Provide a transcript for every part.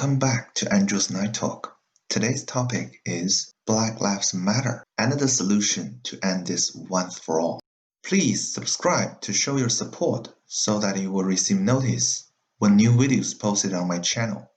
Welcome back to Andrew's Night Talk. Today's topic is Black Lives Matter and the solution to end this once for all. Please subscribe to show your support so that you will receive notice when new videos posted on my channel.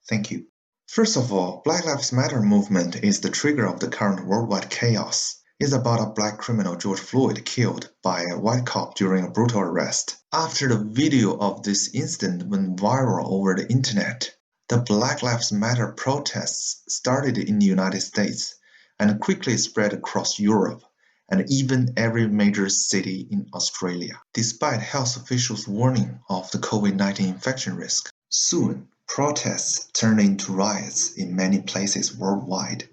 Thank you. First of all, Black Lives Matter movement is the trigger of the current worldwide chaos. It's about a black criminal George Floyd killed by a white cop during a brutal arrest. After the video of this incident went viral over the internet, the Black Lives Matter protests started in the United States and quickly spread across Europe and even every major city in Australia, despite health officials' warning of the COVID-19 infection risk. Soon, protests turned into riots in many places worldwide,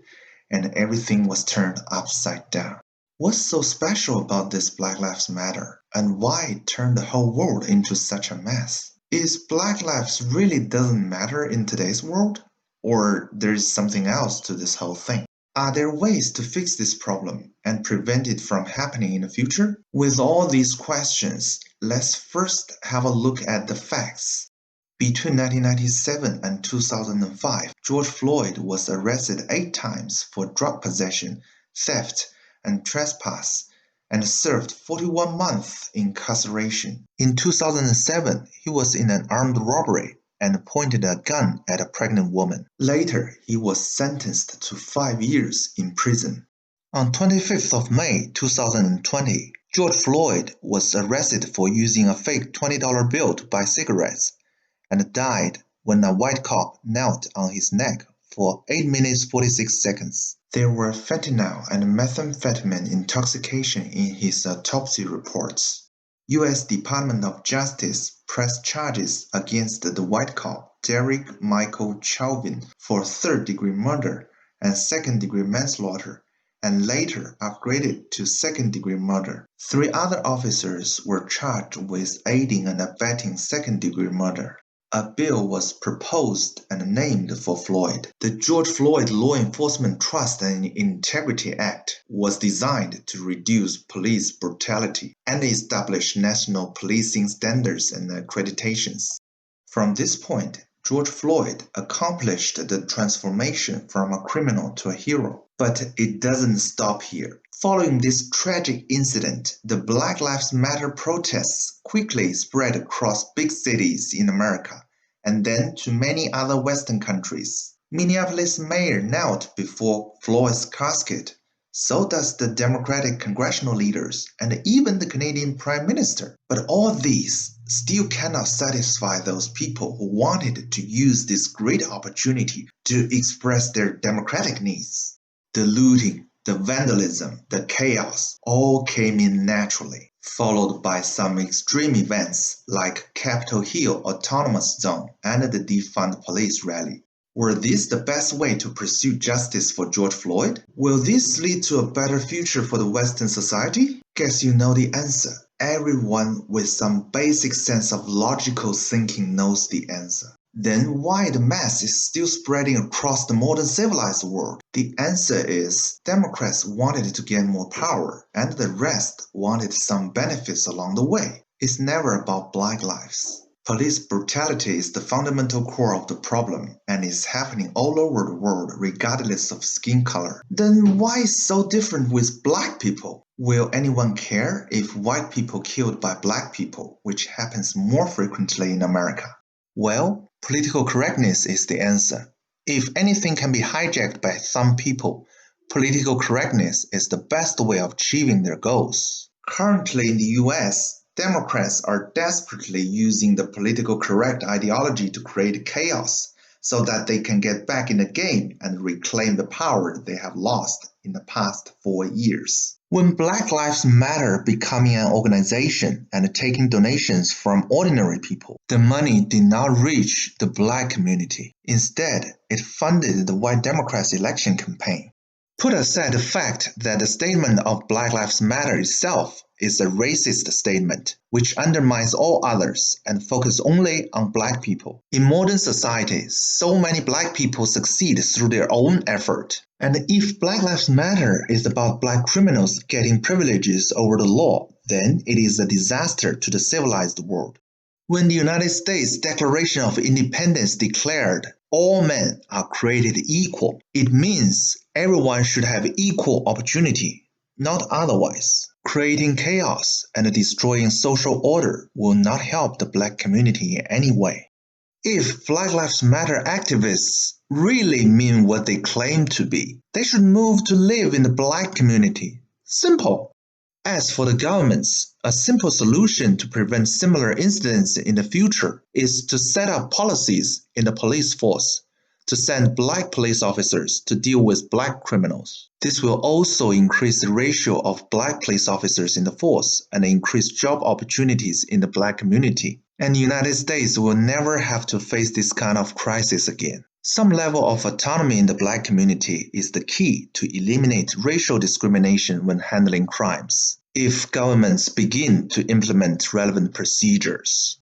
and everything was turned upside down. What's so special about this Black Lives Matter, and why it turned the whole world into such a mess? Is Black lives really doesn't matter in today's world? Or there's something else to this whole thing? Are there ways to fix this problem and prevent it from happening in the future? With all these questions, let's first have a look at the facts. Between 1997 and 2005, George Floyd was arrested 8 times for drug possession, theft, and trespass, and served 41 months incarceration. In 2007, he was in an armed robbery and pointed a gun at a pregnant woman. Later, he was sentenced to 5 years in prison. On 25th of May 2020, George Floyd was arrested for using a fake $20 bill to buy cigarettes, and died when a white cop knelt on his neck for 8 minutes 46 seconds. There were fentanyl and methamphetamine intoxication in his autopsy reports. U.S. Department of Justice pressed charges against the white cop Derek Michael Chauvin for third-degree murder and second-degree manslaughter, and later upgraded to second-degree murder. 3 other officers were charged with aiding and abetting second-degree murder. A bill was proposed and named for Floyd. The George Floyd Law Enforcement Trust and Integrity Act was designed to reduce police brutality and establish national policing standards and accreditations. From this point, George Floyd accomplished the transformation from a criminal to a hero. But it doesn't stop here. Following this tragic incident, the Black Lives Matter protests quickly spread across big cities in America, and then to many other Western countries. Minneapolis mayor knelt before Floyd's casket. So does the Democratic congressional leaders, and even the Canadian Prime Minister. But all these still cannot satisfy those people who wanted to use this great opportunity to express their democratic needs. The looting, the vandalism, the chaos all came in naturally, followed by some extreme events like Capitol Hill Autonomous Zone and the defund police rally. Were these the best way to pursue justice for George Floyd? Will this lead to a better future for the Western society? Guess you know the answer. Everyone with some basic sense of logical thinking knows the answer. Then why the mass is still spreading across the modern civilized world? The answer is Democrats wanted to gain more power, and the rest wanted some benefits along the way. It's never about black lives. Police brutality is the fundamental core of the problem, and is happening all over the world regardless of skin color. Then why is so different with black people? Will anyone care if white people killed by black people, which happens more frequently in America? Well, political correctness is the answer. If anything can be hijacked by some people, political correctness is the best way of achieving their goals. Currently in the US, Democrats are desperately using the political correct ideology to create chaos so that they can get back in the game and reclaim the power they have lost in the past 4 years. When Black Lives Matter becoming an organization and taking donations from ordinary people, the money did not reach the black community. Instead, it funded the white Democrats' election campaign. Put aside the fact that the statement of Black Lives Matter itself is a racist statement, which undermines all others and focuses only on black people. In modern society, so many black people succeed through their own effort. And if Black Lives Matter is about black criminals getting privileges over the law, then it is a disaster to the civilized world. When the United States Declaration of Independence declared, all men are created equal. It means everyone should have equal opportunity, not otherwise. Creating chaos and destroying social order will not help the Black community in any way. If Black Lives Matter activists really mean what they claim to be, they should move to live in the Black community. Simple. As for the governments, a simple solution to prevent similar incidents in the future is to set up policies in the police force to send Black police officers to deal with Black criminals. This will also increase the ratio of Black police officers in the force and increase job opportunities in the Black community. And the United States will never have to face this kind of crisis again. Some level of autonomy in the Black community is the key to eliminate racial discrimination when handling crimes, if governments begin to implement relevant procedures.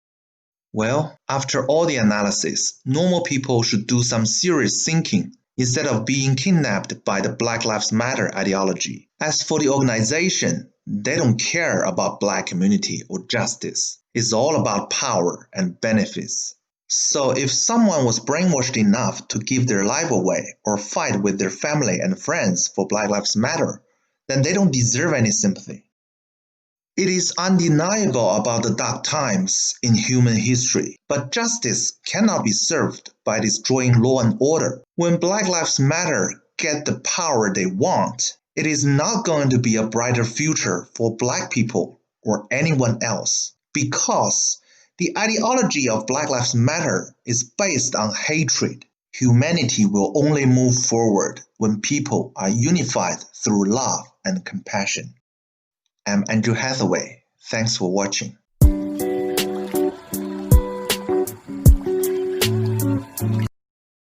Well, after all the analysis, normal people should do some serious thinking instead of being kidnapped by the Black Lives Matter ideology. As for the organization, they don't care about Black community or justice. It's all about power and benefits. So if someone was brainwashed enough to give their life away or fight with their family and friends for Black Lives Matter, then they don't deserve any sympathy. It is undeniable about the dark times in human history, but justice cannot be served by destroying law and order. When Black Lives Matter get the power they want, it is not going to be a brighter future for Black people or anyone else, because the ideology of Black Lives Matter is based on hatred. Humanity will only move forward when people are unified through love and compassion. I'm Andrew Hathaway. Thanks for watching.